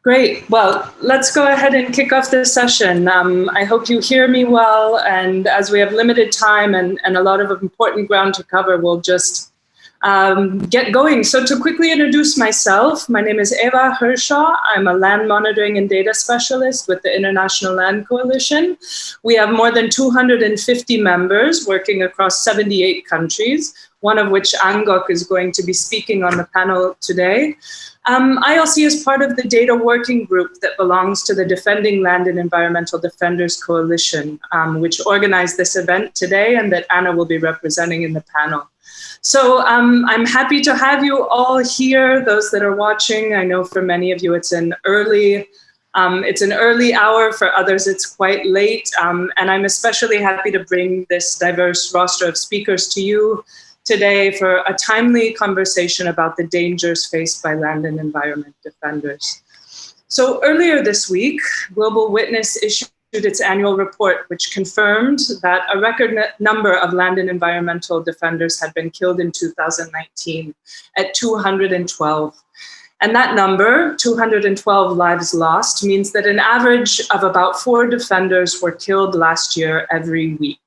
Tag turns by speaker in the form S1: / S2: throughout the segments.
S1: Great. Well, let's go ahead and kick off this session. I hope you hear me well, and as we have limited time and a lot of important ground to cover, we'll just get going. So to quickly introduce myself, my name is Eva Hershaw. I'm a land monitoring and data specialist with the International Land Coalition. We have more than 250 members working across 78 countries, one of which Angok is going to be speaking on the panel today. ILC is part of the data working group that belongs to the Defending Land and Environmental Defenders Coalition, which organized this event today and that Anna will be representing in the panel. So I'm happy to have you all here, those that are watching. I know for many of you it's an early hour, for others it's quite late, and I'm especially happy to bring this diverse roster of speakers to you today for a timely conversation about the dangers faced by land and environment defenders. So earlier this week, Global Witness issued its annual report, which confirmed that a record number of land and environmental defenders had been killed in 2019 at 212. And that number, 212 lives lost, means that an average of about 4 defenders were killed last year every week.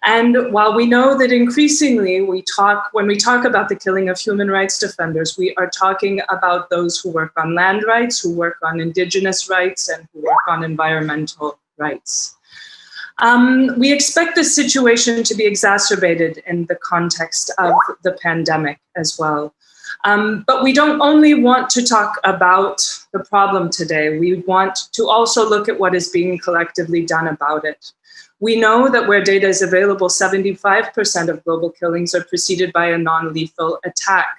S1: And while we know that increasingly when we talk about the killing of human rights defenders, we are talking about those who work on land rights, who work on indigenous rights, and who work on environmental rights. We expect this situation to be exacerbated in the context of the pandemic as well. But we don't only want to talk about the problem today. We want to also look at what is being collectively done about it. We know that where data is available, 75% of global killings are preceded by a non-lethal attack.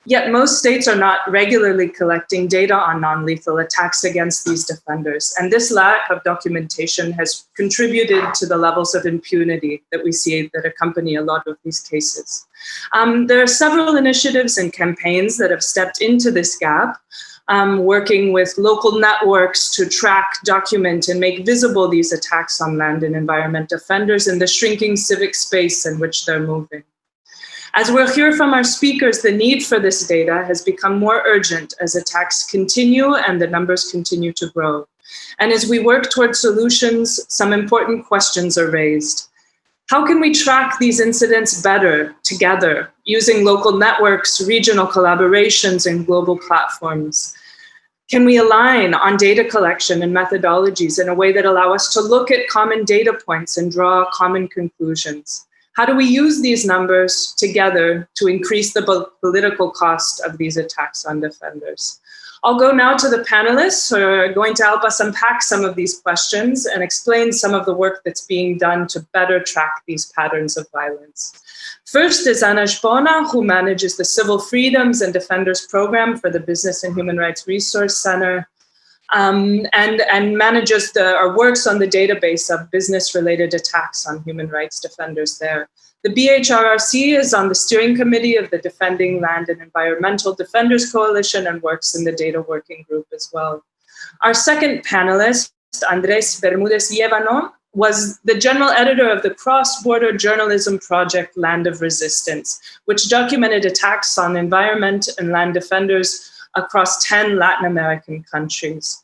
S1: Yet most states are not regularly collecting data on non-lethal attacks against these defenders. And this lack of documentation has contributed to the levels of impunity that we see that accompany a lot of these cases. There are several initiatives and campaigns that have stepped into this gap, working with local networks to track, document, and make visible these attacks on land and environment defenders in the shrinking civic space in which they're moving. As we'll hear from our speakers, the need for this data has become more urgent as attacks continue and the numbers continue to grow. And as we work towards solutions, some important questions are raised. How can we track these incidents better together using local networks, regional collaborations, and global platforms? Can we align on data collection and methodologies in a way that allow us to look at common data points and draw common conclusions? How do we use these numbers together to increase the political cost of these attacks on defenders? I'll go now to the panelists who are going to help us unpack some of these questions and explain some of the work that's being done to better track these patterns of violence. First is Anna Spona, who manages the Civil Freedoms and Defenders Program for the Business and Human Rights Resource Center, and manages or works on the database of business-related attacks on human rights defenders there. The BHRRC is on the steering committee of the Defending Land and Environmental Defenders Coalition and works in the data working group as well. Our second panelist, Andrés Bermúdez-Llévano, was the general editor of the cross-border journalism project Land of Resistance, which documented attacks on environment and land defenders across 10 Latin American countries.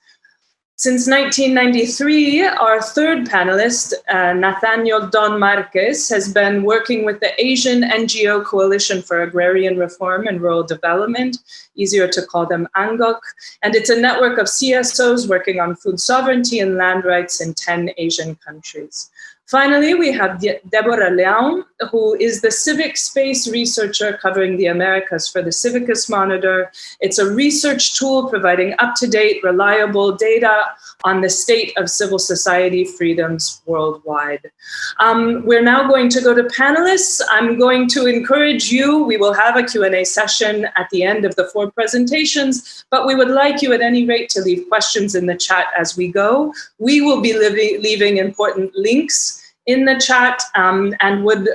S1: Since 1993, our third panelist, Nathaniel Don Marquez, has been working with the Asian NGO Coalition for Agrarian Reform and Rural Development, easier to call them ANGOC, and it's a network of CSOs working on food sovereignty and land rights in 10 Asian countries. Finally, we have Deborah Leão, who is the civic space researcher covering the Americas for the Civica Monitor. It's a research tool providing up-to-date, reliable data on the state of civil society freedoms worldwide. We're now going to go to panelists. I'm going to encourage you. We will have a Q&A session at the end of the 4 presentations, but we would like you at any rate to leave questions in the chat as we go. We will be leaving important links in the chat and would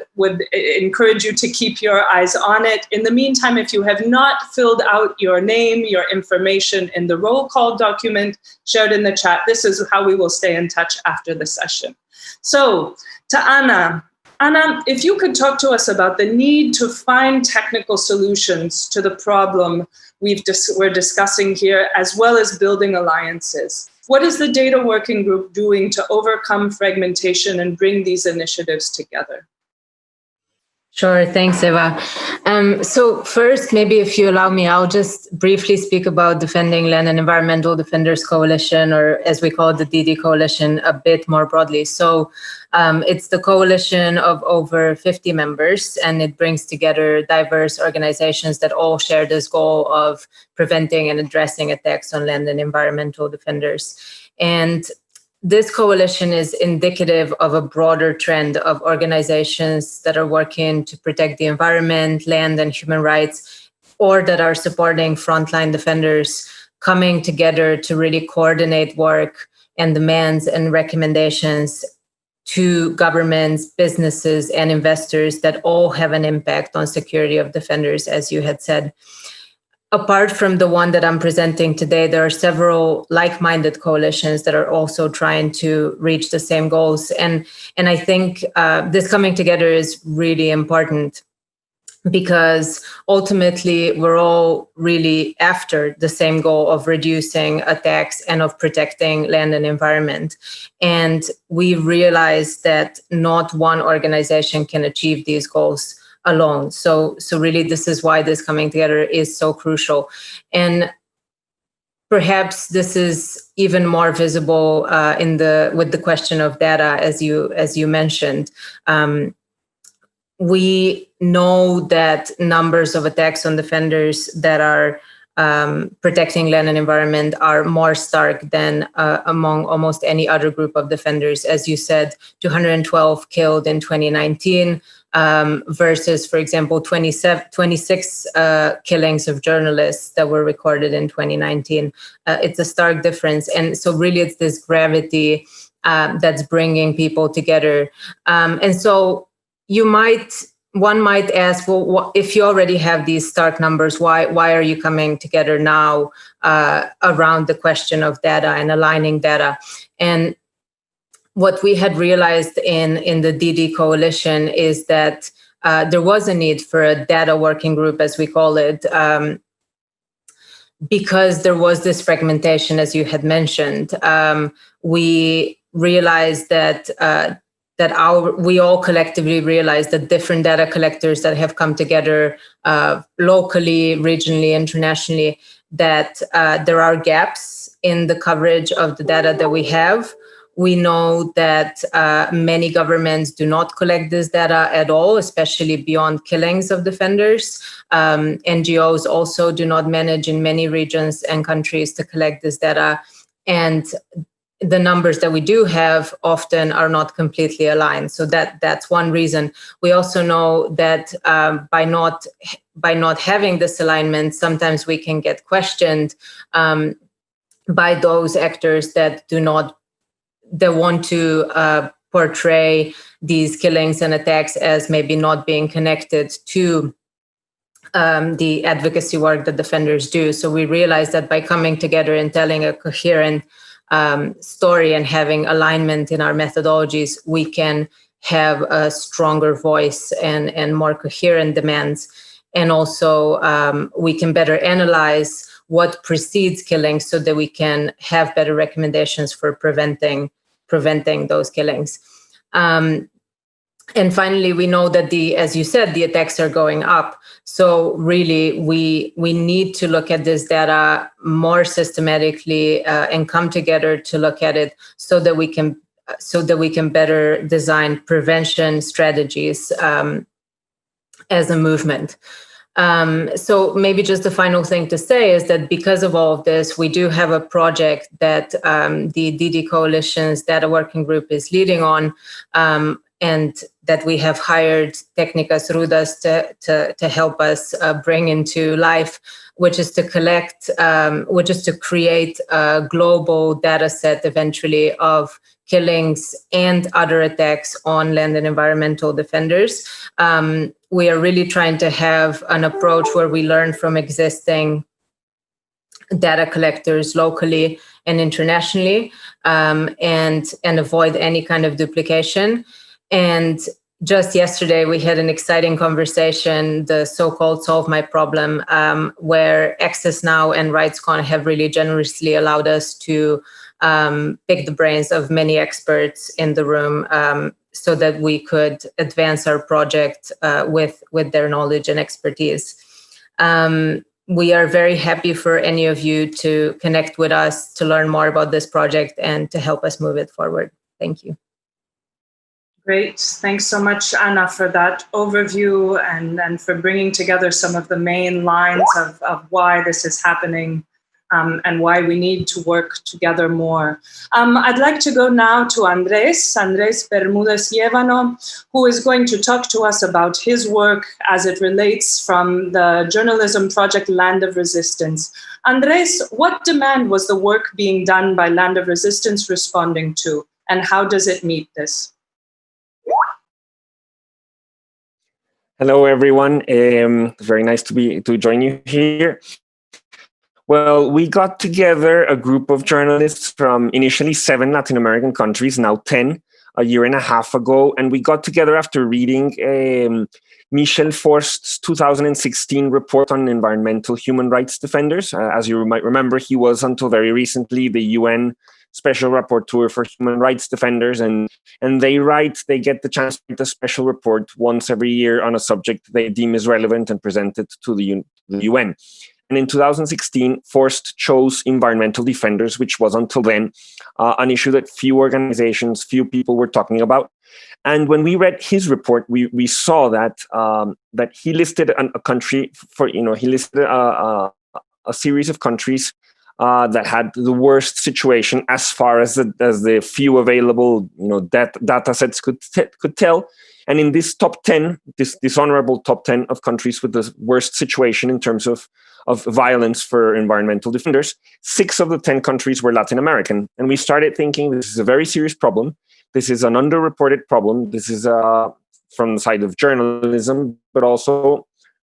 S1: encourage you to keep your eyes on it. In the meantime, if you have not filled out your name, your information in the roll call document shared in the chat, this is how we will stay in touch after the session. So to Anna, Anna, if you could talk to us about the need to find technical solutions to the problem we're discussing here, as well as building alliances. What is the data working group doing to overcome fragmentation and bring these initiatives together?
S2: Sure, thanks, Eva. So first, maybe if you allow me, I'll just briefly speak about Defending Land and Environmental Defenders Coalition, or as we call it, the DD Coalition, a bit more broadly. So it's the coalition of over 50 members, and it brings together diverse organizations that all share this goal of preventing and addressing attacks on land and environmental defenders. And this coalition is indicative of a broader trend of organizations that are working to protect the environment, land, and human rights, or that are supporting frontline defenders coming together to really coordinate work and demands and recommendations to governments, businesses, and investors that all have an impact on security of defenders, as you had said. Apart from the one that I'm presenting today, there are several like-minded coalitions that are also trying to reach the same goals. And I think this coming together is really important because ultimately we're all really after the same goal of reducing attacks and of protecting land and environment. And we realize that not one organization can achieve these goals alone. So really, this is why this coming together is so crucial. And perhaps this is even more visible with the question of data, as you mentioned. We know that numbers of attacks on defenders that are protecting land and environment are more stark than among almost any other group of defenders. As you said, 212 killed in 2019 versus, for example, 26 killings of journalists that were recorded in 2019. It's a stark difference. And so really it's this gravity that's bringing people together. And so one might ask, well, if you already have these stark numbers, why are you coming together now around the question of data and aligning data? And what we had realized in the DD coalition is that there was a need for a data working group, as we call it, because there was this fragmentation, as you had mentioned. We realized that we all collectively realize that different data collectors that have come together locally, regionally, internationally, that there are gaps in the coverage of the data that we have. We know that many governments do not collect this data at all, especially beyond killings of defenders. NGOs also do not manage in many regions and countries to collect this data. And the numbers that we do have often are not completely aligned. So that's one reason. We also know that by not having this alignment, sometimes we can get questioned by those actors that want to portray these killings and attacks as maybe not being connected to the advocacy work that defenders do. So we realized that by coming together and telling a coherent story and having alignment in our methodologies, we can have a stronger voice and more coherent demands. And also we can better analyze what precedes killing so that we can have better recommendations for preventing those killings. And finally, we know that as you said, the attacks are going up. So really, we need to look at this data more systematically and come together to look at it so that we can better design prevention strategies as a movement. So maybe just the final thing to say is that because of all of this, we do have a project that the DD Coalition's Data Working Group is leading on, and that we have hired Técnicas Rudas to help us bring into life, which is to create a global data set eventually of killings and other attacks on land and environmental defenders. We are really trying to have an approach where we learn from existing data collectors locally and internationally, and avoid any kind of duplication. And just yesterday, we had an exciting conversation, the so-called Solve My Problem, where Access Now and RightsCon have really generously allowed us to pick the brains of many experts in the room so that we could advance our project with their knowledge and expertise. We are very happy for any of you to connect with us to learn more about this project and to help us move it forward. Thank you.
S1: Great. Thanks so much, Anna, for that overview and for bringing together some of the main lines of why this is happening and why we need to work together more. I'd like to go now to Andrés Bermúdez Llévano, who is going to talk to us about his work as it relates from the journalism project Land of Resistance. Andrés, what demand was the work being done by Land of Resistance responding to, and how does it meet this?
S3: Hello, everyone. Very nice to join you here. Well, we got together a group of journalists from initially 7 Latin American countries, now 10, a year and a half ago. And we got together after reading Michel Forst's 2016 report on environmental human rights defenders. As you might remember, he was until very recently the UN Special Rapporteur for Human Rights Defenders, and they get the chance to write a special report once every year on a subject they deem is relevant and present it to the UN. And in 2016, Forst chose environmental defenders, which was until then an issue that few organizations, few people were talking about. And when we read his report, we saw that that he listed a country he listed a series of countries that had the worst situation as far as the few available data sets could tell. And in this top 10, this dishonorable top 10 of countries with the worst situation in terms of violence for environmental defenders, 6 of the 10 countries were Latin American. And we started thinking this is a very serious problem. This is an underreported problem. This is from the side of journalism, but also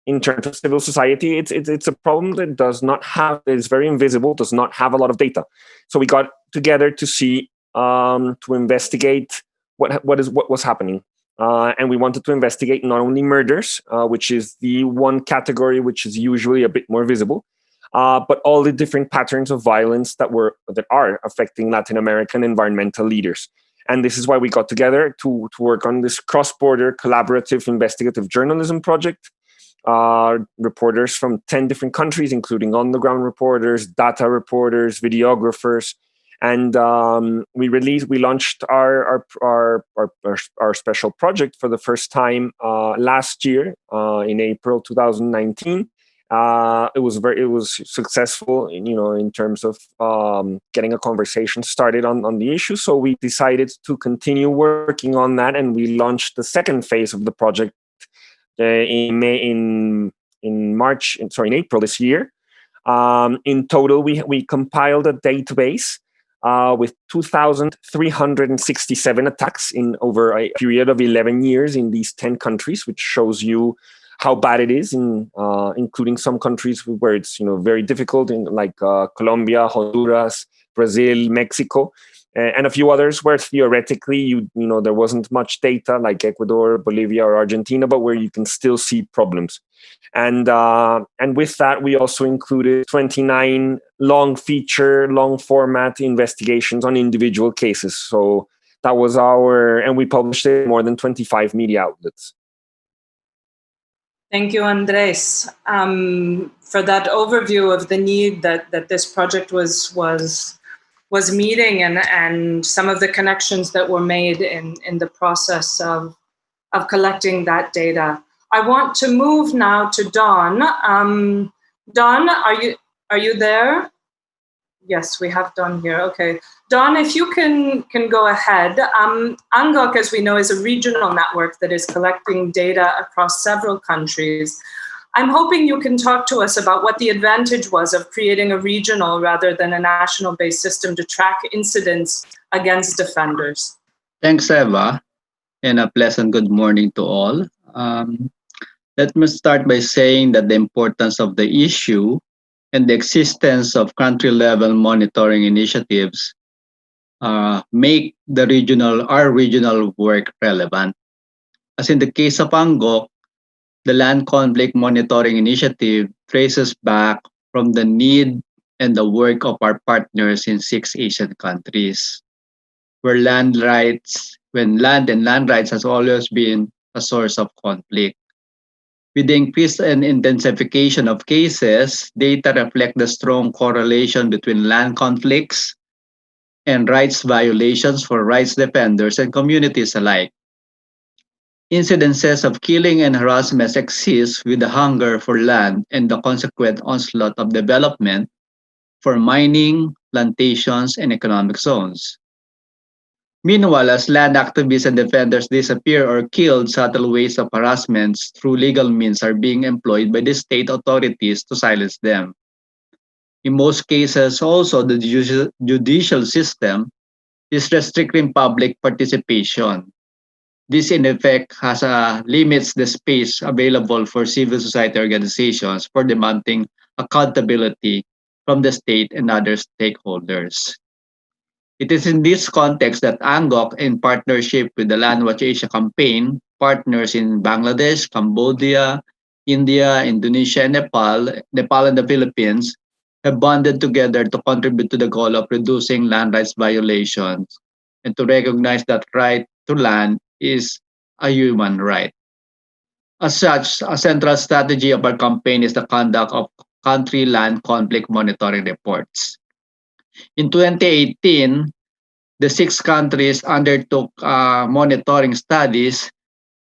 S3: in terms of civil society, it's a problem that is very invisible, does not have a lot of data. So we got together to see, to investigate what was happening. And we wanted to investigate not only murders, which is the one category which is usually a bit more visible, but all the different patterns of violence that are affecting Latin American environmental leaders. And this is why we got together to work on this cross-border collaborative investigative journalism project. Reporters from 10 different countries, including on-the-ground reporters, data reporters, videographers, and we launched our special project for the first time last year in April 2019. It was successful, in terms of getting a conversation started on the issue. So we decided to continue working on that, and we launched the second phase of the project in April this year. In total, we compiled a database with 2,367 attacks in over a period of 11 years in these 10 countries, which shows you how bad it is, including some countries where it's very difficult, like Colombia, Honduras, Brazil, Mexico. And a few others where theoretically there wasn't much data, like Ecuador, Bolivia, or Argentina, but where you can still see problems. And with that, we also included 29 long format investigations on individual cases. So that was and we published it in more than 25 media outlets.
S1: Thank you, Andrés, for that overview of the need that this project was meeting and some of the connections that were made in the process of collecting that data. I want to move now to Dawn. Dawn, are you there? Yes, we have Dawn here. Okay. Dawn, if you can go ahead. ANGOC, as we know, is a regional network that is collecting data across several countries. I'm hoping you can talk to us about what the advantage was of creating a regional rather than a national-based system to track incidents against defenders.
S4: Thanks, Eva, and a pleasant good morning to all. Let me start by saying that the importance of the issue and the existence of country-level monitoring initiatives make our regional work relevant. As in the case of Angok, the Land Conflict Monitoring Initiative traces back from the need and the work of our partners in 6 Asian countries, where land and land rights has always been a source of conflict. With the increase and intensification of cases, data reflect the strong correlation between land conflicts and rights violations for rights defenders and communities alike. Incidences of killing and harassment exist with the hunger for land and the consequent onslaught of development for mining, plantations, and economic zones. Meanwhile, as land activists and defenders disappear or killed, subtle ways of harassments through legal means are being employed by the state authorities to silence them. In most cases, also, the judicial system is restricting public participation. This, in effect, limits the space available for civil society organizations for demanding accountability from the state and other stakeholders. It is in this context that Angok, in partnership with the Landwatch Asia campaign, partners in Bangladesh, Cambodia, India, Indonesia, and Nepal and the Philippines, have bonded together to contribute to the goal of reducing land rights violations and to recognize that right to land is a human right. As such, a central strategy of our campaign is the conduct of country land conflict monitoring reports. In 2018, the 6 countries undertook monitoring studies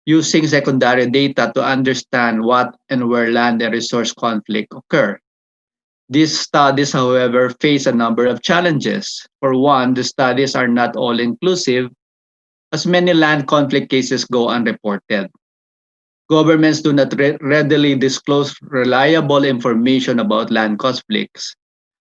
S4: using secondary data to understand what and where land and resource conflict occur. These studies, however, face a number of challenges. For one, the studies are not all inclusive, as many land conflict cases go unreported. Governments do not readily disclose reliable information about land conflicts.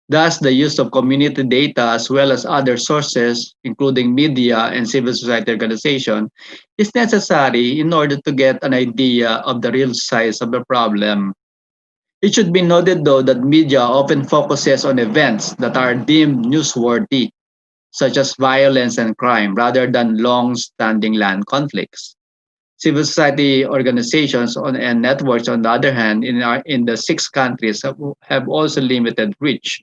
S4: Thus, the use of community data as well as other sources, including media and civil society organizations, is necessary in order to get an idea of the real size of the problem. It should be noted, though, that media often focuses on events that are deemed newsworthy, such as violence and crime, rather than long-standing land conflicts. Civil society organizations and networks, on the other hand, in the 6 countries have also limited reach,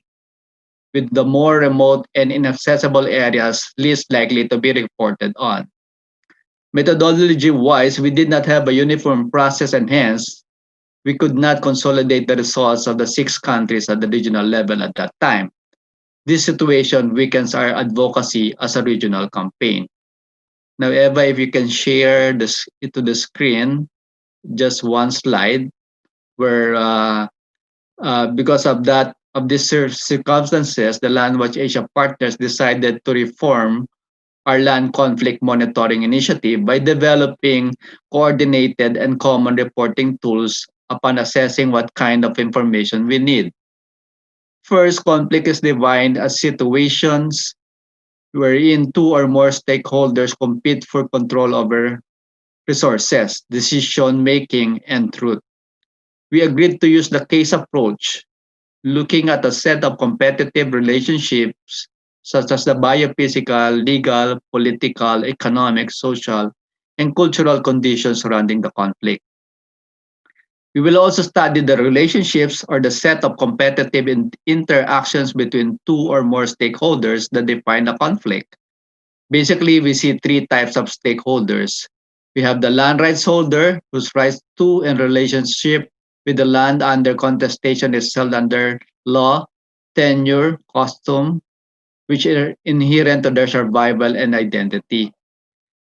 S4: with the more remote and inaccessible areas least likely to be reported on. Methodology-wise, we did not have a uniform process and hence, we could not consolidate the results of the 6 countries at the regional level at that time. This situation weakens our advocacy as a regional campaign. Now, Eva, if you can share this to the screen, just one slide where because of these circumstances, the Landwatch Asia partners decided to reform our land conflict monitoring initiative by developing coordinated and common reporting tools upon assessing what kind of information we need. First, conflict is defined as situations wherein 2 or more stakeholders compete for control over resources, decision making, and truth. We agreed to use the case approach, looking at a set of competitive relationships such as the biophysical, legal, political, economic, social, and cultural conditions surrounding the conflict. We will also study the relationships or the set of competitive interactions between 2 or more stakeholders that define a conflict. Basically, we see 3 types of stakeholders. We have the land rights holder, whose rights to and relationship with the land under contestation is held under law, tenure, custom, which are inherent to their survival and identity.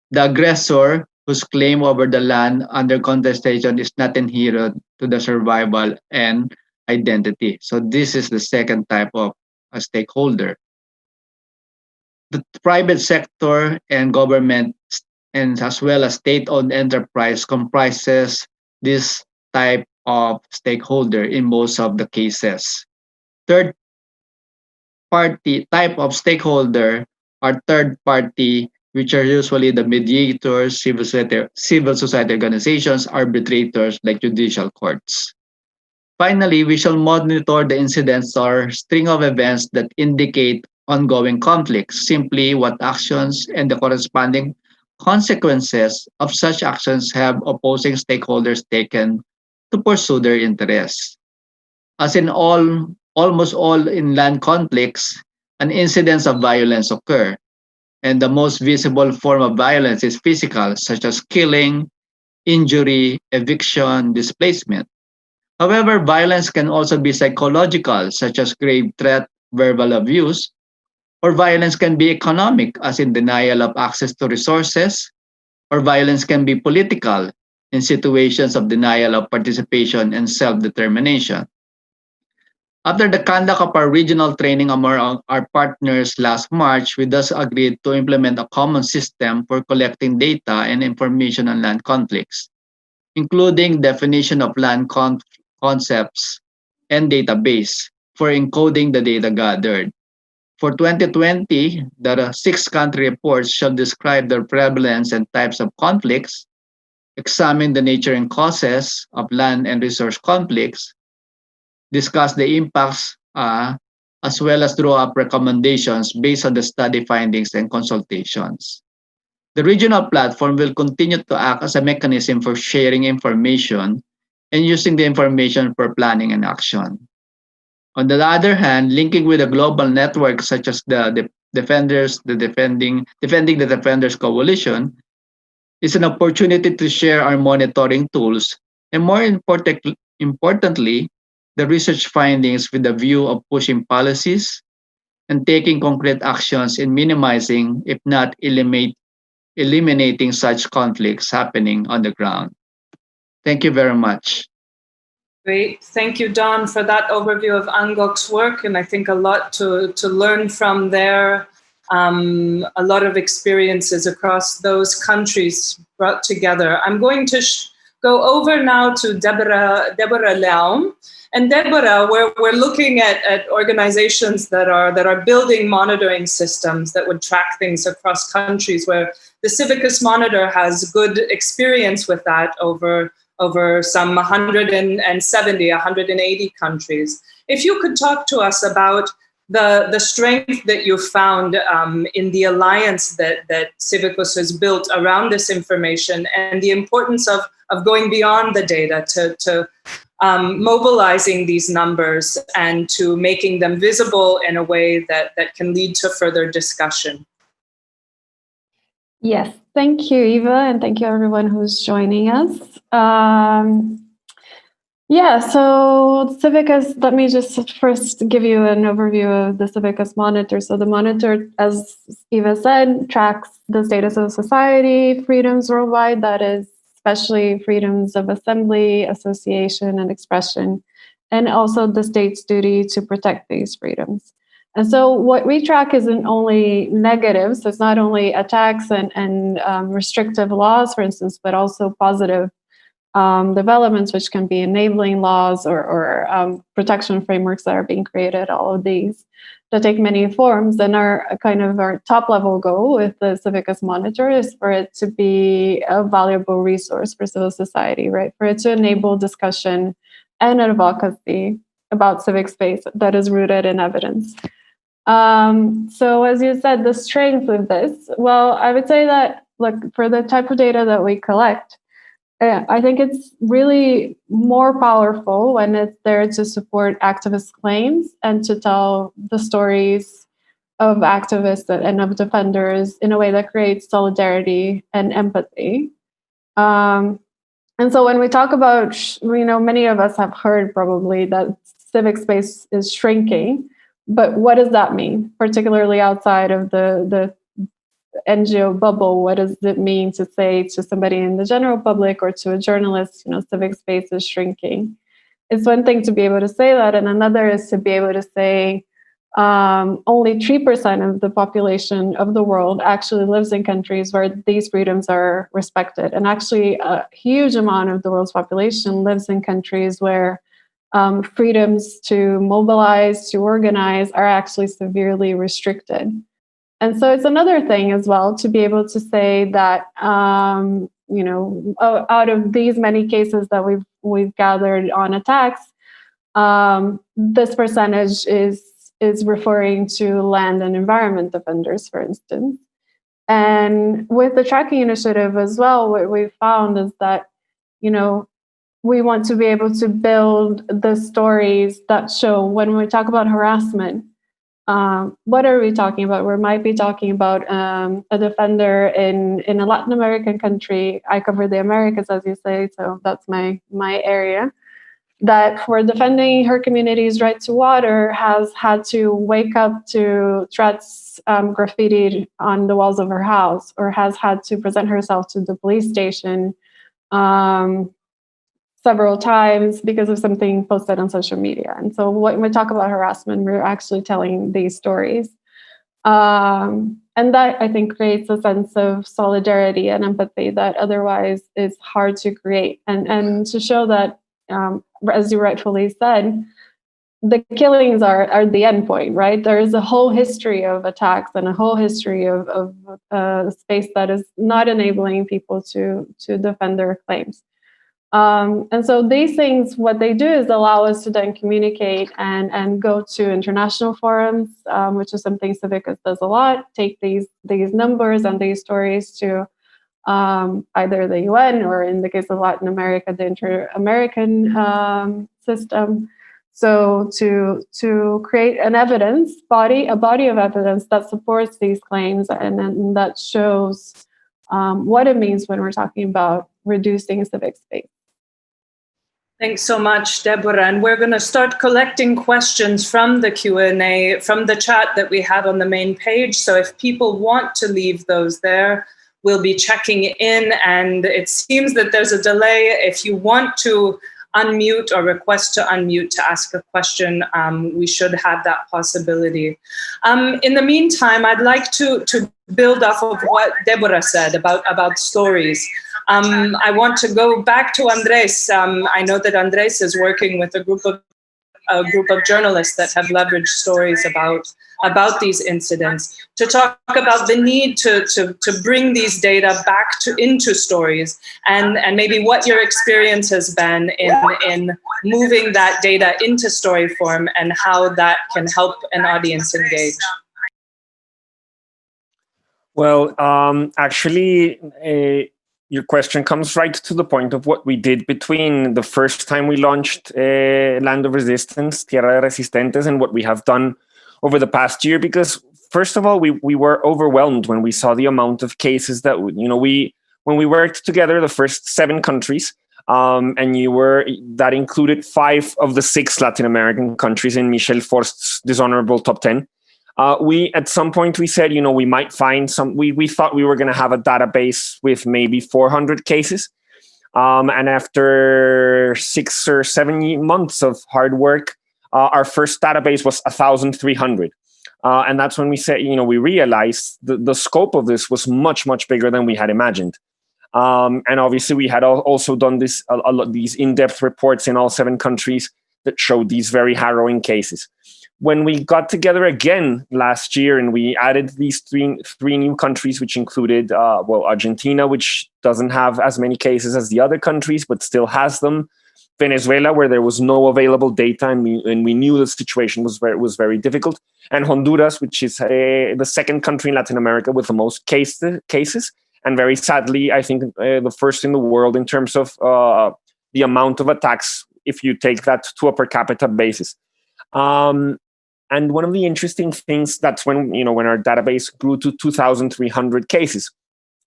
S4: The aggressor, whose claim over the land under contestation is not inherent to the survival and identity. So this is the second type of a stakeholder. The private sector and government and as well as state-owned enterprise comprises this type of stakeholder in most of the cases. Third party type of stakeholder are third party, which are usually the mediators, civil society organizations, arbitrators like judicial courts. Finally, we shall monitor the incidents or string of events that indicate ongoing conflicts, simply what actions and the corresponding consequences of such actions have opposing stakeholders taken to pursue their interests. As in almost all inland conflicts, an incidence of violence occur, and the most visible form of violence is physical, such as killing, injury, eviction, displacement. However, violence can also be psychological, such as grave threat, verbal abuse, or violence can be economic, as in denial of access to resources, or violence can be political, in situations of denial of participation and self-determination. After the conduct of our regional training among our partners last March, we thus agreed to implement a common system for collecting data and information on land conflicts, including definition of concepts and database for encoding the data gathered. For 2020, the 6 country reports shall describe the prevalence and types of conflicts, examine the nature and causes of land and resource conflicts, discuss the impacts, as well as draw up recommendations based on the study findings and consultations. The regional platform will continue to act as a mechanism for sharing information and using the information for planning and action. On the other hand, linking with a global network such as the Defending the Defenders Coalition is an opportunity to share our monitoring tools and importantly, the research findings with the view of pushing policies and taking concrete actions in minimizing, if not eliminating such conflicts happening on the ground. Thank you very much.
S1: Great. Thank you, Don, for that overview of Angok's work. And I think a lot to learn from there, a lot of experiences across those countries brought together. I'm going to go over now to Deborah Leaum. And Deborah, we're looking at organizations that are building monitoring systems that would track things across countries, where the Civica Monitor has good experience with that over some 170, 180 countries. If you could talk to us about the strength that you found in the alliance that Civicus has built around this information, and the importance of going beyond the data to mobilizing these numbers and to making them visible in a way that can lead to further discussion.
S5: Yes, thank you, Eva, and thank you everyone who's joining us. So Civicus, let me just first give you an overview of the Civicus Monitor. So the Monitor, as Eva said, tracks the status of society, freedoms worldwide, that is especially freedoms of assembly, association, and expression, and also the state's duty to protect these freedoms. And so what we track isn't only negative, so it's not only attacks and restrictive laws, for instance, but also positive developments, which can be enabling laws or protection frameworks that are being created, all of these that take many forms. And our top level goal with the Civicus Monitor is for it to be a valuable resource for civil society, right? For it to enable discussion and advocacy about civic space that is rooted in evidence. So as you said, the strength of this, well, I would say that, look, for the type of data that we collect, I think it's really more powerful when it's there to support activist claims and to tell the stories of activists and of defenders in a way that creates solidarity and empathy. And so when we talk about, many of us have heard probably that civic space is shrinking, but what does that mean, particularly outside of the NGO bubble? What does it mean to say to somebody in the general public or to a journalist, civic space is shrinking? It's one thing to be able to say that, and another is to be able to say only 3% of the population of the world actually lives in countries where these freedoms are respected. And actually a huge amount of the world's population lives in countries where freedoms to mobilize, to organize are actually severely restricted. And so it's another thing as well to be able to say that, out of these many cases that we've gathered on attacks, this percentage is referring to land and environment defenders, for instance. And with the tracking initiative as well, what we found is that, we want to be able to build the stories that show when we talk about harassment, what are we talking about? We might be talking about a defender in a Latin American country. I cover the Americas, as you say, so that's my area. That for defending her community's right to water has had to wake up to threats graffitied on the walls of her house, or has had to present herself to the police station several times because of something posted on social media. And so when we talk about harassment, we're actually telling these stories. And that, I think, creates a sense of solidarity and empathy that otherwise is hard to create. And to show that, as you rightfully said, the killings are the end point, right? There is a whole history of attacks and a whole history of space that is not enabling people to defend their claims. And so these things, what they do is allow us to then communicate and go to international forums, which is something Civica does a lot, take these numbers and these stories to either the UN, or in the case of Latin America, the Inter-American system. So to create an evidence body, a body of evidence that supports these claims and that shows what it means when we're talking about reducing civic space.
S1: Thanks so much, Deborah. And we're going to start collecting questions from the Q&A, from the chat that we have on the main page. So if people want to leave those there, we'll be checking in. And it seems that there's a delay. If you want to unmute or request to unmute to ask a question, we should have that possibility. In the meantime, I'd like to build off of what Deborah said about stories. I want to go back to Andres. I know that Andres is working with a group of journalists that have leveraged stories about these incidents to talk about the need to bring these data back into stories, and maybe what your experience has been in moving that data into story form and how that can help an audience engage. Well,
S3: Actually, your question comes right to the point of what we did between the first time we launched Land of Resistance, Tierra de Resistentes, and what we have done over the past year. Because first of all, we were overwhelmed when we saw the amount of cases that, when we worked together, the first 7 countries, and that included 5 of the 6 Latin American countries in Michel Forst's dishonorable top 10. At some point we said, we might find some, we thought we were going to have a database with maybe 400 cases. And after 6 or 7 months of hard work, our first database was 1,300. And that's when we said, we realized the scope of this was much, much bigger than we had imagined. And obviously we had also done these in-depth reports in all 7 countries that showed these very harrowing cases. When we got together again last year and we added these three new countries, which included, Argentina, which doesn't have as many cases as the other countries, but still has them. Venezuela, where there was no available data and we knew the situation was very difficult. And Honduras, which is the second country in Latin America with the most cases. And very sadly, I think the first in the world in terms of the amount of attacks, if you take that to a per capita basis. And one of the interesting things, that's when our database grew to 2,300 cases.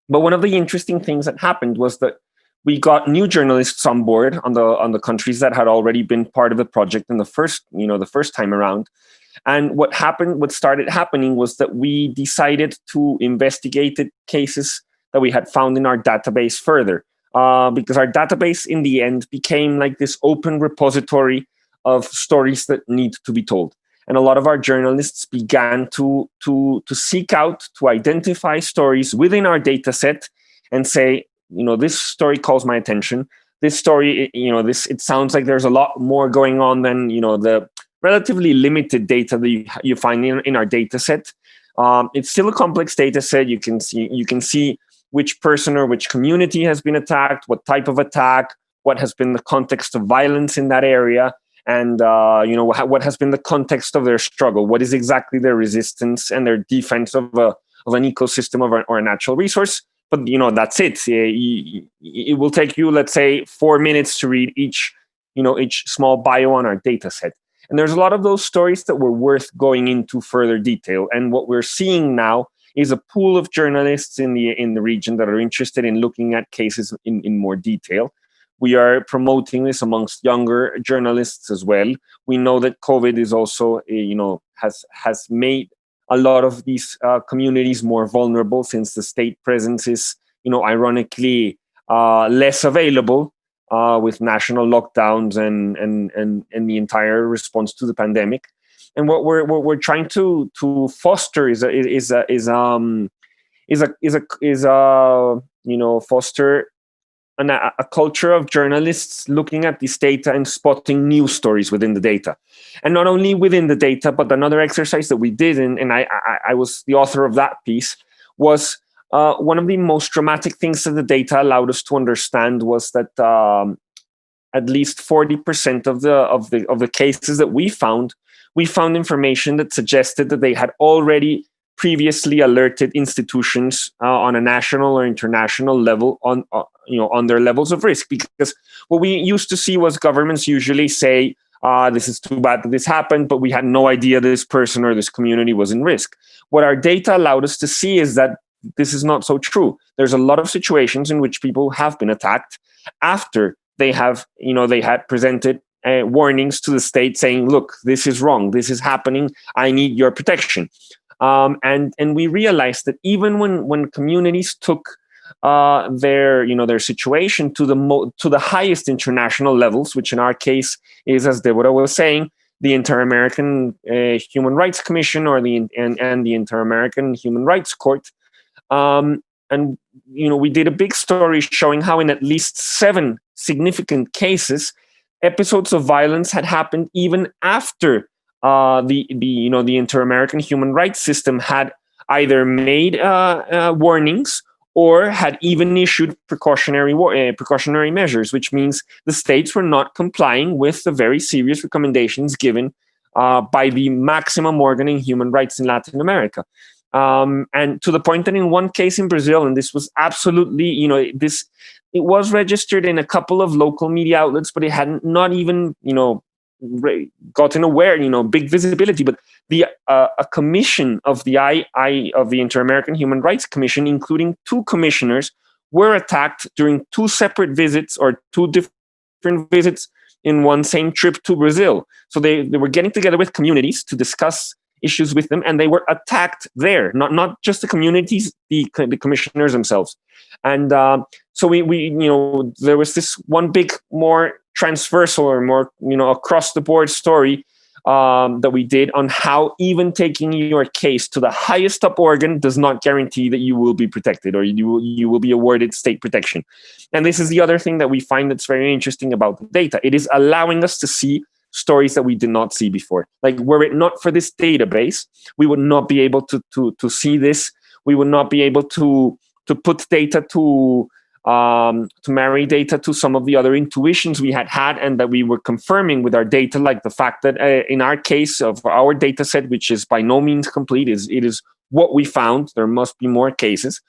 S3: But one of the interesting things that happened was that we got new journalists on board on the countries that had already been part of the project in the first time around. And what started happening was that we decided to investigate the cases that we had found in our database further, because our database in the end became like this open repository of stories that need to be told. And a lot of our journalists began to seek out, to identify stories within our data set and say, this story calls my attention. This story, it sounds like there's a lot more going on than, the relatively limited data that you find in our data set. It's still a complex data set. You can see which person or which community has been attacked, what type of attack, what has been the context of violence in that area. And, what has been the context of their struggle? What is exactly their resistance and their defense of an ecosystem or a natural resource. But that's it. It will take you, let's say, 4 minutes to read each small bio on our data set. And there's a lot of those stories that were worth going into further detail. And what we're seeing now is a pool of journalists in the region that are interested in looking at cases in more detail. We are promoting this amongst younger journalists as well. We know that COVID is also, has made a lot of these communities more vulnerable, since the state presence is, ironically, less available with national lockdowns and the entire response to the pandemic. And what we're trying to foster foster a culture of journalists looking at this data and spotting new stories within the data. And not only within the data, but another exercise that we did, and I was the author of that piece, was one of the most dramatic things that the data allowed us to understand was that at least 40% of the cases that we found information that suggested that they had already previously alerted institutions on a national or international level on their levels of risk. Because what we used to see was governments usually say, this is too bad that this happened, but we had no idea this person or this community was in risk. What our data allowed us to see is that this is not so true. There's a lot of situations in which people have been attacked after they had presented warnings to the state saying, look, this is wrong, this is happening, I need your protection. And we realized that even when communities took their situation to the highest international levels, which in our case is, as Deborah was saying, the Inter-American Human Rights Commission or the Inter-American Human Rights Court, and we did a big story showing how in at least 7 significant cases, episodes of violence had happened even after the Inter-American human rights system had either made warnings or had even issued precautionary measures, which means the states were not complying with the very serious recommendations given by the maximum organ in human rights in Latin America. And to the point that in one case in Brazil, and this was absolutely, it was registered in a couple of local media outlets, but it had not even, gotten big visibility. But a commission of the Inter-American Human Rights Commission, including 2 commissioners, were attacked during 2 separate visits or 2 different visits in one same trip to Brazil. So they were getting together with communities to discuss issues with them, and they were attacked there, not just the communities, the commissioners themselves. And so we there was this one big, more transversal or more across the board story that we did on how even taking your case to the highest up organ does not guarantee that you will be protected or you will be awarded state protection. And this is the other thing that we find that's very interesting about the data. It is allowing us to see stories that we did not see before. Like, were it not for this database, we would not be able to see this. We would not be able to put data to marry data to some of the other intuitions we had and that we were confirming with our data, like the fact that in our case of our data set, which is by no means complete, it is what we found. There must be more cases.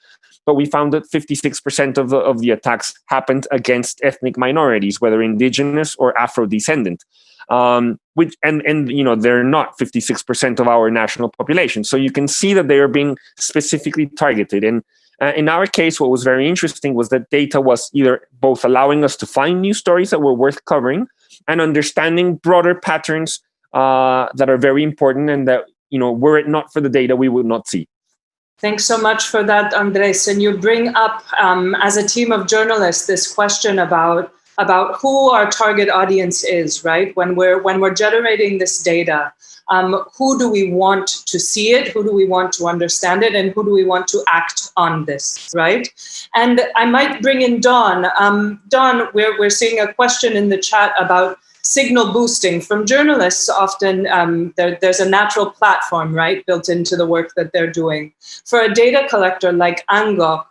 S3: But we found that 56% of the attacks happened against ethnic minorities, whether indigenous or Afro-descendant. Which they're not 56% of our national population. So you can see that they are being specifically targeted. And in our case, what was very interesting was that data was either both allowing us to find new stories that were worth covering and understanding broader patterns that are very important and that, were it not for the data, we would not see.
S1: Thanks so much for that, Andres. And you bring up, as a team of journalists, this question about who our target audience is, right? When we're generating this data, who do we want to see it? Who do we want to understand it? And who do we want to act on this, right? And I might bring in Dawn. Dawn, we're seeing a question in the chat about signal boosting from journalists. Often there's a natural platform, right, built into the work that they're doing. For a data collector like Angok,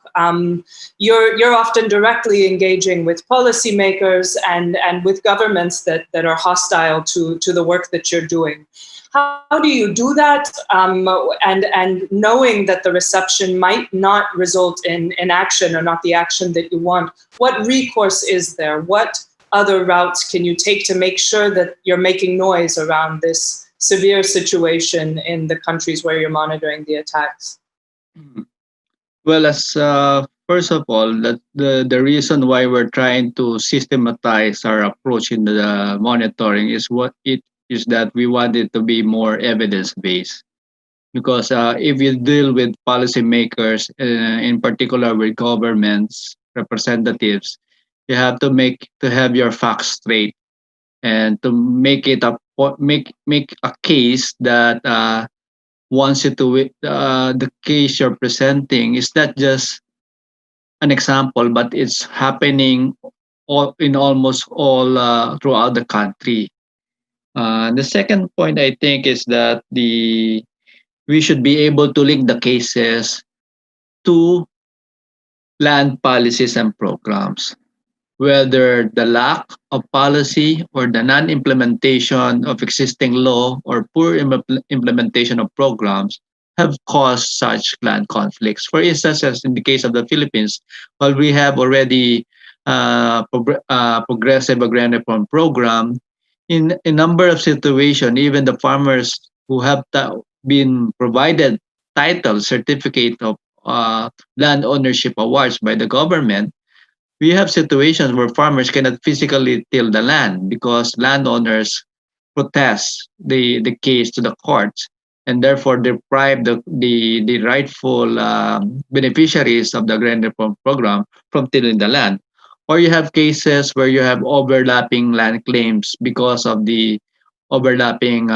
S1: you're often directly engaging with policymakers and with governments that are hostile to the work that you're doing. How do you do that? And knowing that the reception might not result in action or not the action that you want, what recourse is there? What other routes can you take to make sure that you're making noise around this severe situation in the countries where you're monitoring the attacks?
S4: Well, as first of all, the reason why we're trying to systematize our approach in the monitoring is that we want it to be more evidence based. Because if you deal with policymakers, in particular with governments, representatives, you have to have your facts straight and to make a case that wants you to the case you're presenting is not just an example, but it's happening in almost all throughout the country. The second point I think is that we should be able to link the cases to land policies and programs, whether the lack of policy or the non-implementation of existing law or poor implementation of programs have caused such land conflicts. For instance, as in the case of the Philippines, while we have already progressive agrarian reform program, in a number of situations, even the farmers who have been provided title certificate of land ownership awards by the government, we have situations where farmers cannot physically till the land because landowners protest the case to the courts and therefore deprive the rightful beneficiaries of the agrarian reform program from tilling the land. Or you have cases where you have overlapping land claims because of the overlapping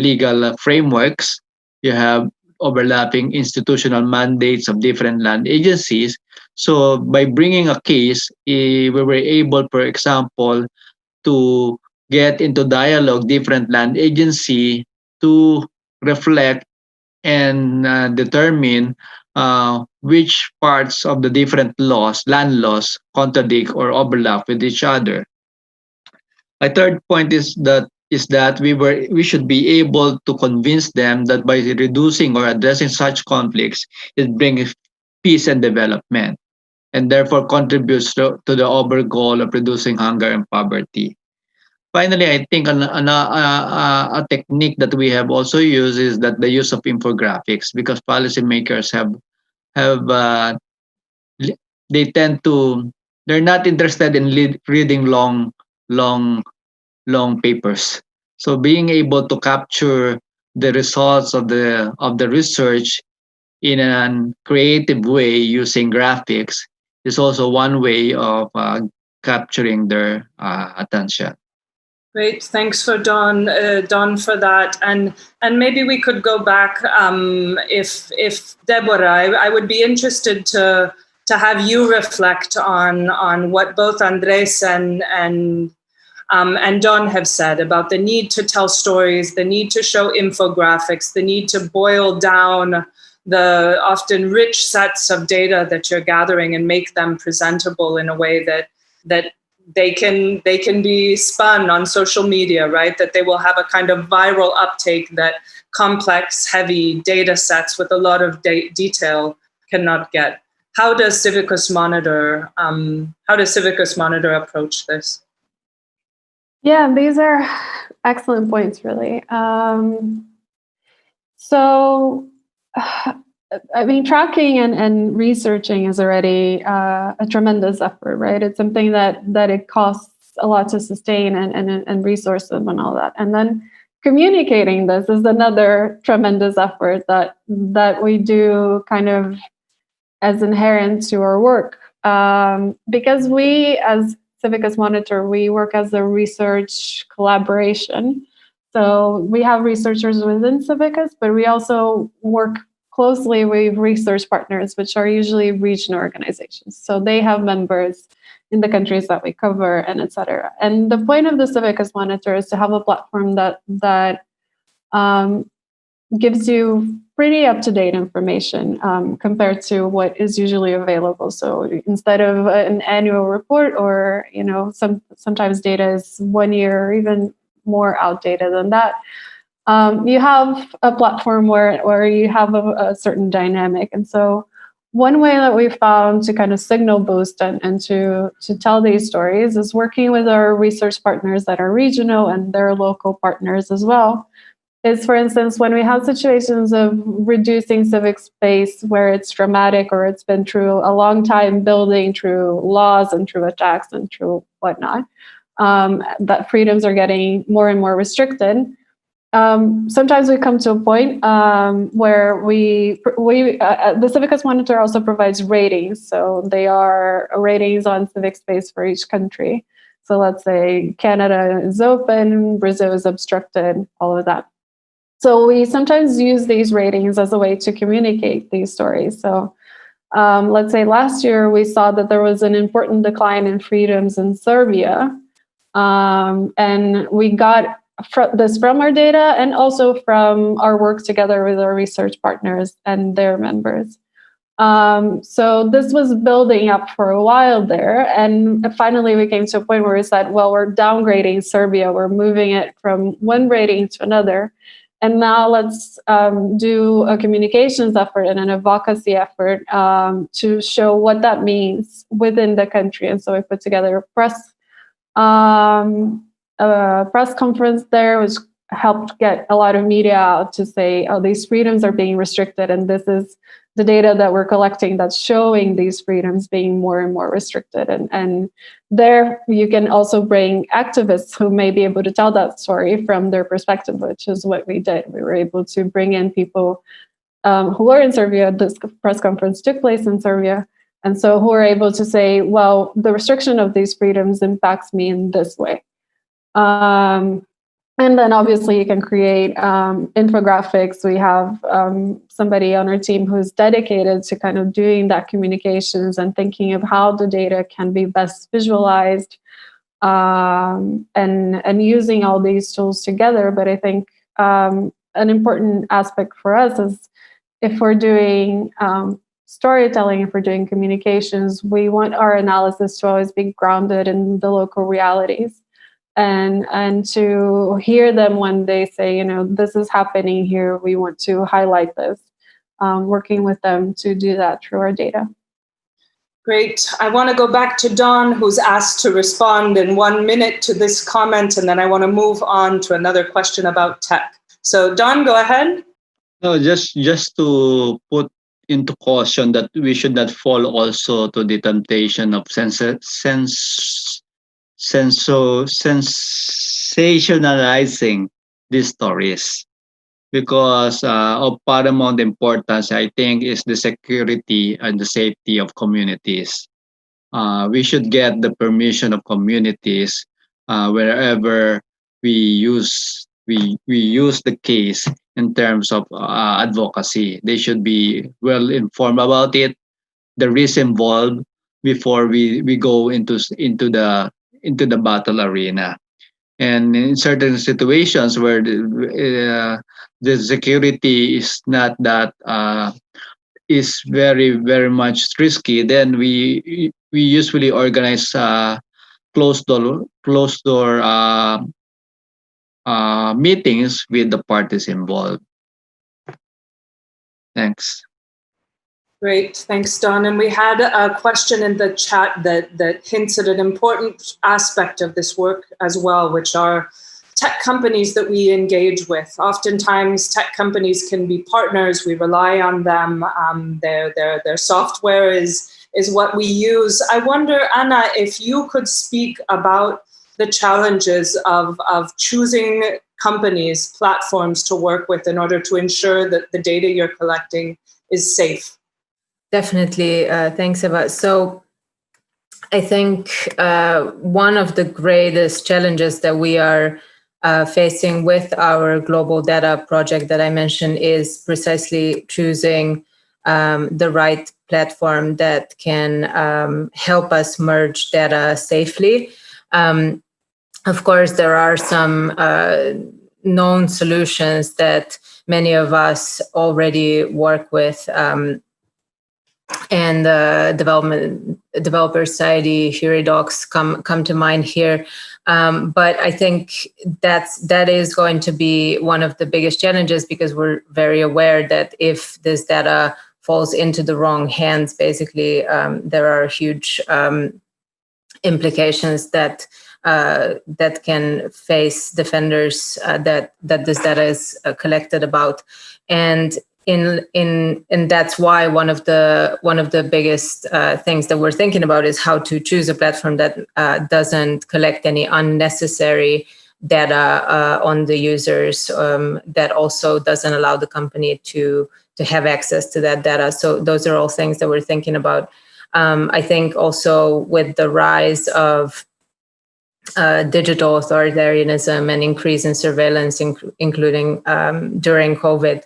S4: legal frameworks. You have overlapping institutional mandates of different land agencies. So by bringing a case, we were able, for example, to get into dialogue different land agency to reflect and determine which parts of the different laws, land laws, contradict or overlap with each other. My third point is that we should be able to convince them that by reducing or addressing such conflicts, it brings peace and development, and therefore contributes to the overall goal of reducing hunger and poverty. Finally, I think a technique that we have also used is that the use of infographics, because policymakers have they tend to they're not interested in reading long long papers. So being able to capture the results of the research in a creative way using graphics is also one way of capturing their attention.
S1: Great, thanks for Don for that, and maybe we could go back if Deborah, I would be interested to have you reflect on what both Andres and Don have said about the need to tell stories, the need to show infographics, the need to boil down the often rich sets of data that you're gathering and make them presentable in a way that they can be spun on social media, right? That they will have a kind of viral uptake that complex, heavy data sets with a lot of detail cannot get. How does Civicus Monitor approach this?
S5: Yeah, these are excellent points, really. So, I mean, tracking and researching is already a tremendous effort, right? It's something that it costs a lot to sustain and resources and all that. And then communicating this is another tremendous effort that we do kind of as inherent to our work. Because we, as Civicus Monitor, we work as a research collaboration. So we have researchers within Civicus, but we also work closely with research partners, which are usually regional organizations. So they have members in the countries that we cover, and et cetera. And the point of the Civicus Monitor is to have a platform that gives you pretty up-to-date information compared to what is usually available. So instead of an annual report, or sometimes data is 1 year or even more outdated than that, you have a platform where you have a certain dynamic. And so one way that we found to kind of signal boost and to tell these stories is working with our research partners that are regional and their local partners as well. Is, for instance, when we have situations of reducing civic space where it's dramatic or it's been through a long time building through laws and through attacks and through whatnot, that freedoms are getting more and more restricted. Sometimes we come to a point where the Civica Monitor also provides ratings. So they are ratings on civic space for each country. So let's say Canada is open, Brazil is obstructed, all of that. So we sometimes use these ratings as a way to communicate these stories. So let's say last year we saw that there was an important decline in freedoms in Serbia. And we got this from our data and also from our work together with our research partners and their members. So this was building up for a while there. And finally, we came to a point where we said, well, we're downgrading Serbia. We're moving it from one rating to another. And now let's do a communications effort and an advocacy effort to show what that means within the country. And so we put together a press conference there, which helped get a lot of media out to say, oh, these freedoms are being restricted. And this is the data that we're collecting that's showing these freedoms being more and more restricted. And there you can also bring activists who may be able to tell that story from their perspective, which is what we did. We were able to bring in people who are in Serbia. This press conference took place in Serbia. And so who are able to say, well, the restriction of these freedoms impacts me in this way. And then obviously you can create infographics. We have somebody on our team who's dedicated to kind of doing that communications and thinking of how the data can be best visualized and using all these tools together. But I think an important aspect for us is if we're doing storytelling, if we're doing communications, we want our analysis to always be grounded in the local realities. And to hear them when they say, this is happening here, we want to highlight this, working with them to do that through our data.
S1: Great. I want to go back to Dawn, who's asked to respond in 1 minute to this comment, and then I want to move on to another question about tech. So Dawn, go ahead.
S4: No, just to put into caution that we should not fall also to the temptation of sensationalizing these stories, because of paramount importance, I think, is the security and the safety of communities. We should get the permission of communities wherever we use the case in terms of advocacy. They should be well informed about it, the risks involved before we go into the battle arena. And in certain situations where the security is not that is very, very much risky, then we usually organize closed door meetings with the parties involved. Thanks.
S1: Great, thanks, Don. And we had a question in the chat that hints at an important aspect of this work as well, which are tech companies that we engage with. Oftentimes, tech companies can be partners. We rely on them. Their software is what we use. I wonder, Anna, if you could speak about the challenges of choosing companies, platforms to work with in order to ensure that the data you're collecting is safe.
S2: Definitely. Thanks, Eva. So I think one of the greatest challenges that we are facing with our global data project that I mentioned is precisely choosing the right platform that can help us merge data safely. Of course, there are some known solutions that many of us already work with, and developer society, Docs come to mind here. But I think that is going to be one of the biggest challenges, because we're very aware that if this data falls into the wrong hands, basically there are huge implications that can face defenders that this data is collected about. And that's why one of the biggest things that we're thinking about is how to choose a platform that doesn't collect any unnecessary data on the users, that also doesn't allow the company to have access to that data. So those are all things that we're thinking about. I think also with the rise of digital authoritarianism and increase in surveillance, including during COVID,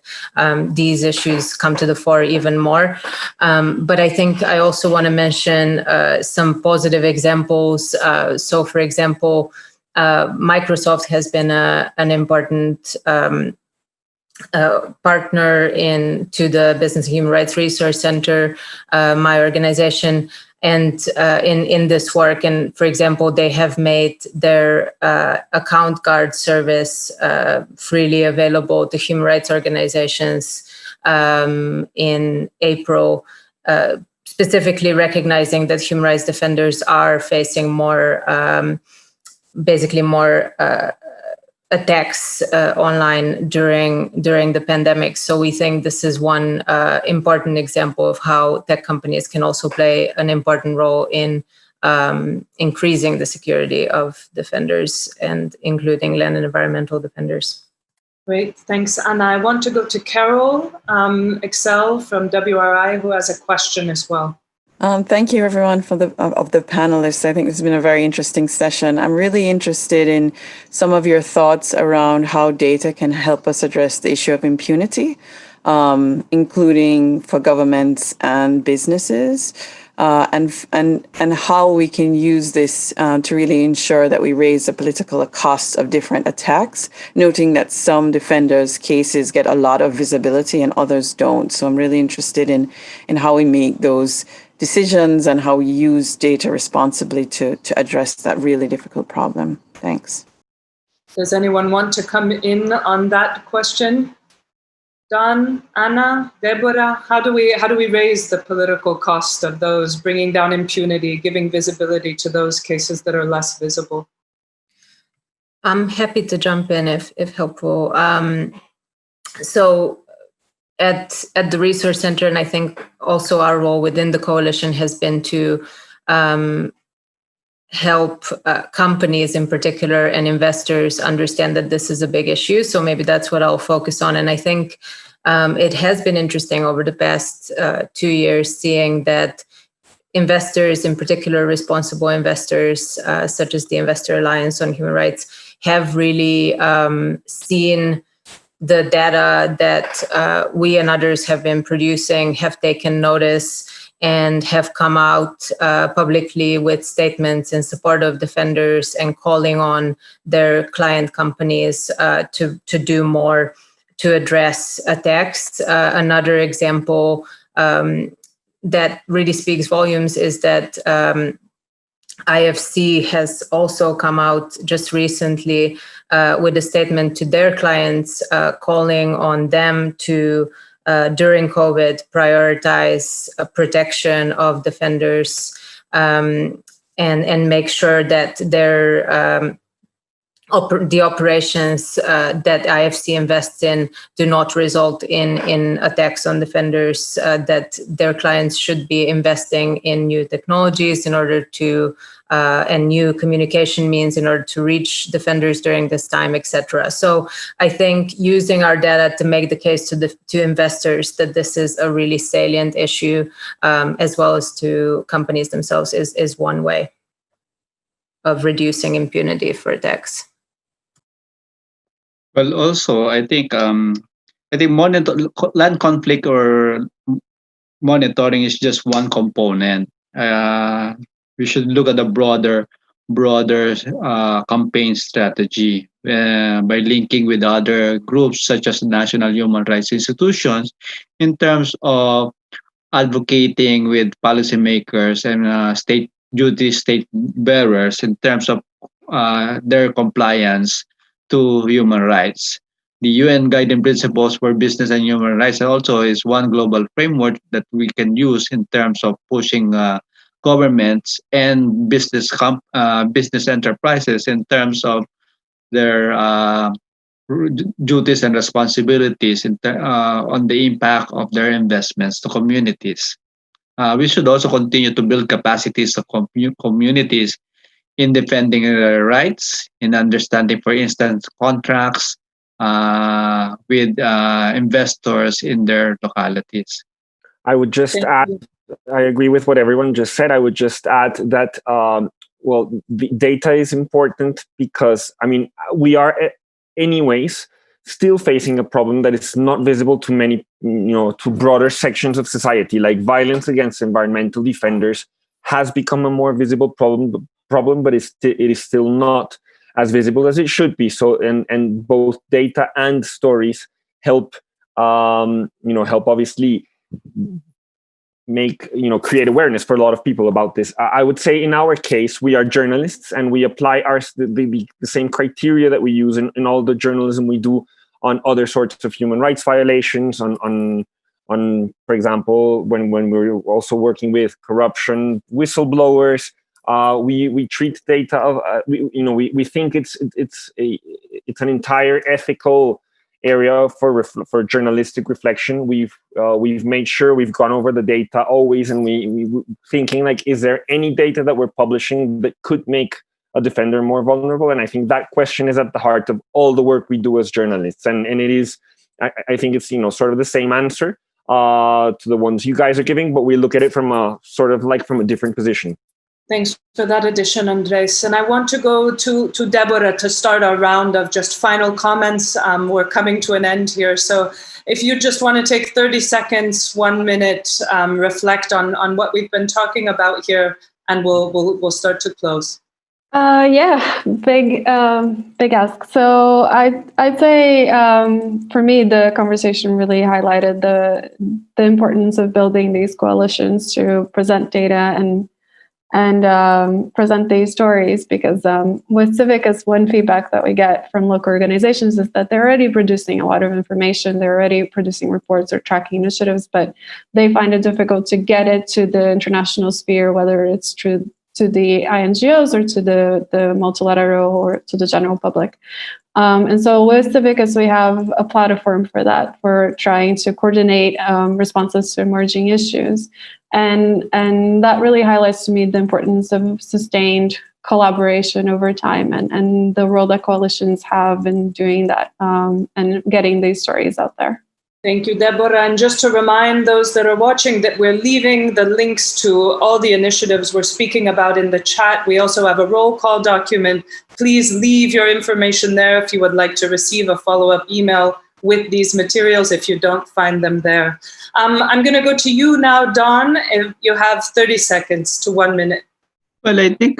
S2: these issues come to the fore even more. But I think I also want to mention some positive examples. So, for example, Microsoft has been an important partner to the Business and Human Rights Resource Center, my organization, and in this work. And for example, they have made their account guard service freely available to human rights organizations in April, specifically recognizing that human rights defenders are facing more attacks online during the pandemic. So we think this is one important example of how tech companies can also play an important role in increasing the security of defenders, and including land and environmental defenders.
S1: Great, thanks, Anna. I want to go to Carol Excel from WRI, who has a question as well.
S6: Thank you, everyone, of the panelists. I think this has been a very interesting session. I'm really interested in some of your thoughts around how data can help us address the issue of impunity, including for governments and businesses, and how we can use this to really ensure that we raise the political costs of different attacks, noting that some defenders' cases get a lot of visibility and others don't. So I'm really interested in how we make those decisions and how we use data responsibly to address that really difficult problem. Thanks.
S1: Does anyone want to come in on that question? Don, Anna, Deborah, how do we raise the political cost of those, bringing down impunity, giving visibility to those cases that are less visible?
S2: I'm happy to jump in if helpful. So at the Resource Center, and I think also our role within the coalition has been to help companies in particular and investors understand that this is a big issue. So maybe that's what I'll focus on. And I think it has been interesting over the past 2 years seeing that investors, in particular responsible investors, such as the Investor Alliance on Human Rights, have really seen the data that we and others have been producing, have taken notice, and have come out publicly with statements in support of defenders and calling on their client companies to do more to address attacks. Another example that really speaks volumes is that IFC has also come out just recently with a statement to their clients calling on them to, during COVID, prioritize protection of defenders and make sure that their the operations that IFC invests in do not result in attacks on defenders, that their clients should be investing in new technologies in order to, and new communication means in order to reach defenders during this time, etc. So I think using our data to make the case to investors that this is a really salient issue, as well as to companies themselves, is one way of reducing impunity for attacks.
S4: Well, also, I think land conflict or monitoring is just one component. We should look at the broader campaign strategy, by linking with other groups such as national human rights institutions in terms of advocating with policymakers and state bearers in terms of their compliance to human rights. The UN Guiding Principles for Business and Human Rights also is one global framework that we can use in terms of pushing governments and business enterprises in terms of their duties and responsibilities on the impact of their investments to communities. We should also continue to build capacities of communities in defending their rights, in understanding, for instance, contracts with investors in their localities.
S3: I would just add, I agree with what everyone just said. I would just add that, well, the data is important because, I mean, we are anyways still facing a problem that is not visible to many, to broader sections of society. Like violence against environmental defenders has become a more visible problem, but it is still not as visible as it should be. So, and both data and stories help, help obviously create awareness for a lot of people about this. I would say in our case, we are journalists and we apply the same criteria that we use in all the journalism we do on other sorts of human rights violations, on for example, when we're also working with corruption, whistleblowers, we treat data of, we think it's an entire ethical area for journalistic reflection. We've made sure we've gone over the data always, and we thinking like, is there any data that we're publishing that could make a defender more vulnerable? And I think that question is at the heart of all the work we do as journalists, and it is. I think it's sort of the same answer to the ones you guys are giving, but we look at it from a sort of like from a different position.
S1: Thanks for that addition, Andres. And I want to go to Deborah to start our round of just final comments. We're coming to an end here. So if you just want to take 30 seconds, 1 minute, reflect on what we've been talking about here, and we'll start to close.
S5: Yeah, big ask. So I'd say for me, the conversation really highlighted the importance of building these coalitions to present data and present these stories, because with Civica's, one feedback that we get from local organizations is that they're already producing a lot of information, they're already producing reports or tracking initiatives, but they find it difficult to get it to the international sphere, whether it's to the INGOs or to the multilateral or to the general public. And so with Civicus, we have a platform for that, for trying to coordinate responses to emerging issues. And that really highlights to me the importance of sustained collaboration over time, and the role that coalitions have in doing that and getting these stories out there.
S1: Thank you, Deborah. And just to remind those that are watching that we're leaving the links to all the initiatives we're speaking about in the chat. We also have a roll call document. Please leave your information there if you would like to receive a follow-up email with these materials if you don't find them there. I'm going to go to you now, Don, if you have 30 seconds to 1 minute.
S4: Well, I think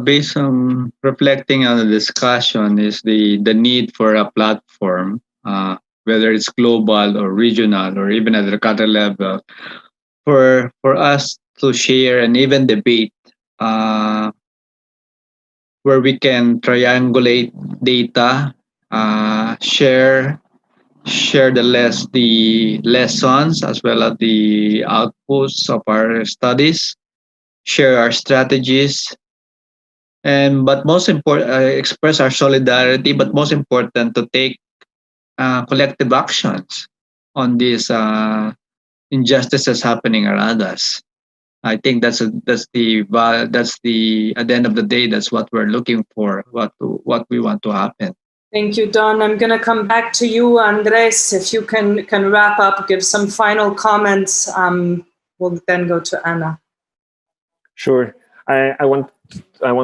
S4: based on reflecting on the discussion is the need for a platform, whether it's global or regional or even at the country level, for us to share and even debate where we can triangulate data, share the lessons as well as the outputs of our studies, share our strategies, but most important, express our solidarity, but most important, to take collective actions on these injustices happening around us. I think that's the at the end of the day, that's what we're looking for, what we want to happen.
S1: Thank you, Don. I'm going to come back to you, Andres. If you can wrap up, give some final comments. We'll then go to Anna.
S3: Sure. I want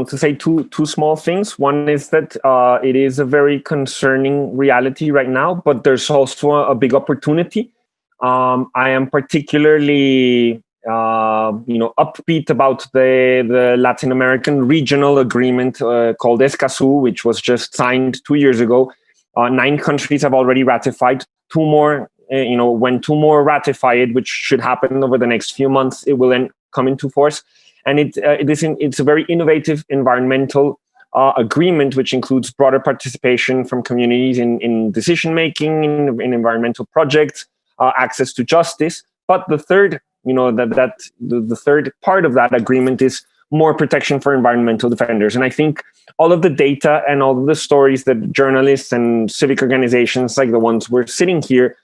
S3: to say two small things. One is that it is a very concerning reality right now, but there's also a big opportunity. I am particularly upbeat about the Latin American regional agreement called Escazú, which was just signed 2 years ago. 9 countries have already ratified. 2 more, when 2 more ratify it, which should happen over the next few months, it will then come into force. And it's a very innovative environmental agreement, which includes broader participation from communities in decision making, in environmental projects, access to justice. But the third, the third part of that agreement is more protection for environmental defenders. And I think all of the data and all of the stories that journalists and civic organizations like the ones we're sitting here,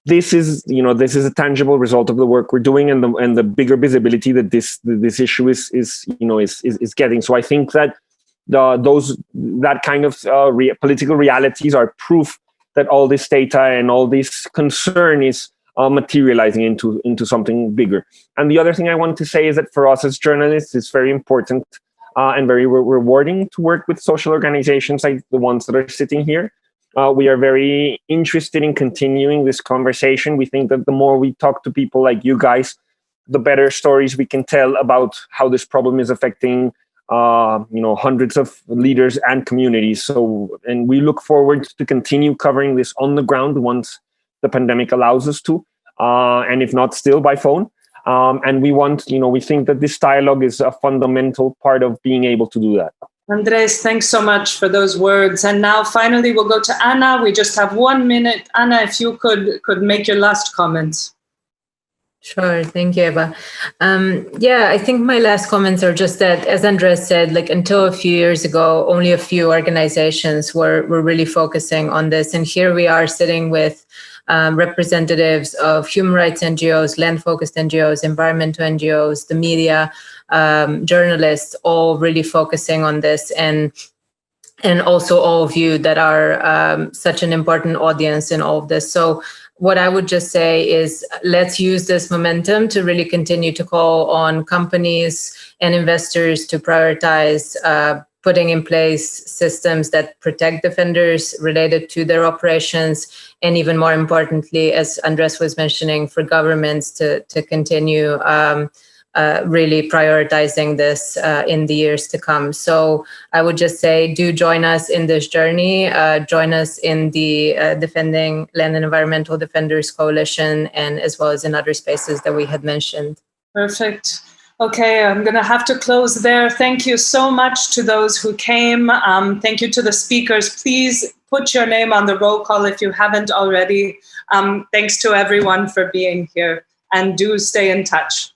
S3: this is a tangible result of the work we're doing and the bigger visibility that this issue is getting. So I think that that kind of political realities are proof that all this data and all this concern is materializing into something bigger. And the other thing I want to say is that for us as journalists, it's very important and very rewarding to work with social organizations like the ones that are sitting here. We are very interested in continuing this conversation. We think that the more we talk to people like you guys, the better stories we can tell about how this problem is affecting hundreds of leaders and communities. And we look forward to continue covering this on the ground once the pandemic allows us to, and if not, still by phone. And we think that this dialogue is a fundamental part of being able to do that.
S1: Andres, thanks so much for those words. And now finally, we'll go to Anna. We just have 1 minute. Anna, if you could make your last comments.
S2: Sure. Thank you, Eva. I think my last comments are just that, as Andres said, until a few years ago, only a few organizations were really focusing on this. And here we are sitting with representatives of human rights NGOs, land-focused NGOs, environmental NGOs, the media, journalists, all really focusing on this. And also all of you that are such an important audience in all of this. So what I would just say is let's use this momentum to really continue to call on companies and investors to prioritize putting in place systems that protect defenders related to their operations. And even more importantly, as Andres was mentioning, for governments to continue really prioritizing this in the years to come. So I would just say, do join us in this journey. Join us in the Defending Land and Environmental Defenders Coalition, and as well as in other spaces that we had mentioned.
S1: Perfect. Okay, I'm going to have to close there. Thank you so much to those who came. Thank you to the speakers. Please put your name on the roll call if you haven't already. Thanks to everyone for being here, and do stay in touch.